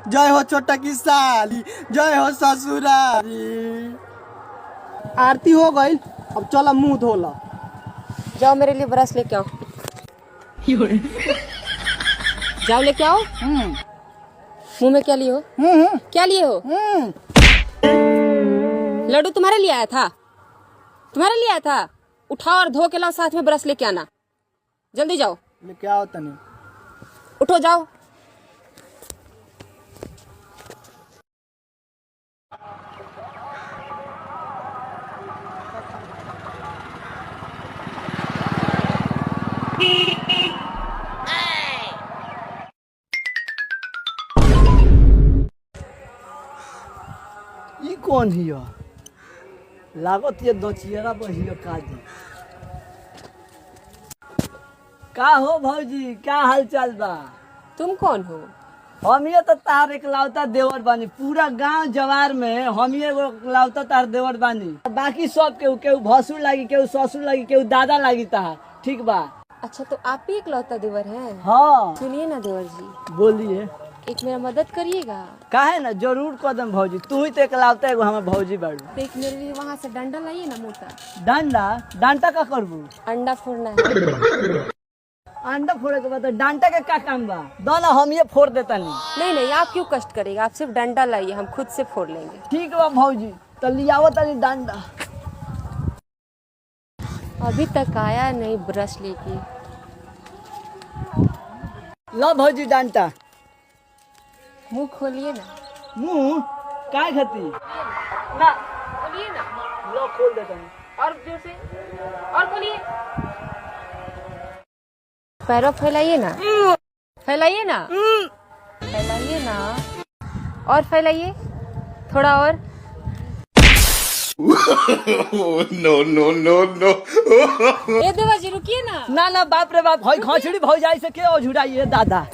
जय हो छोटा की साली, जय हो ससुरारी। आरती हो गई, अब चलो मुंह धोला। जाओ मेरे लिए ब्रश लेके आओ। जाओ लेके आओ। मुंह में क्या लिए हो? क्या लिए हो? लड्डू तुम्हारे लिए आया था, तुम्हारे लिए आया था। उठाओ और धो के लाओ, साथ में ब्रश लेके आना। जल्दी जाओ, लेके आओ तनी। उठो जाओ। ई कौन हियो? लागत ये दचियरा बहियो काजी। का हो भौजी, क्या हाल चाल बा? तुम कौन हो? हम ये तो तार एक लावता देवर बानी। पूरा गांव जवार में हम ये लावता तार देवर बानी। बाकी सब केहू भसुर लागी, केहू ससुर लागी, केहू दादा लागी तार। ठीक बा? अच्छा, तो आप ही इकलौता देवर हैं? हाँ। सुनिए ना देवर जी, बोलिए। एक मेरा मदद करिएगा। काहे ना, जरूर कदम भौजी। तू ही तो एक लावता एगो हमें भौजी बाड़ू। तो एक मेरे लिए वहाँ से डंडा लाइए ना, मोटा डंडा? डांटा का करबू? अंडा फोड़ना है। अंडा फोड़े के बाद डांटा के का काम बा? दोना हम ये फोड़ देता नहीं। नहीं, आप क्यों कष्ट करेगा, आप सिर्फ डंडा लाइए, हम खुद से फोड़ लेंगे। ठीक बा भौजी, तो लियावत तनी डंडा। अभी तक आया नहीं ब्रश लेके। लो भौजी डंडा। मुंह खोलिए ना। मुंह काय खाती? ना खोलिए ना। लो खोल देता हूँ। और जोर से, और खोलिए। पैरों फैलाइए ना, फैलाइए ना, फैलाइए ना, और फैलाइए थोड़ा और। No no no no. ए देवा जी रुकिए ना। ना बाप रे बाप, भाई खचड़ी भौजाई से के झुराइए दादा।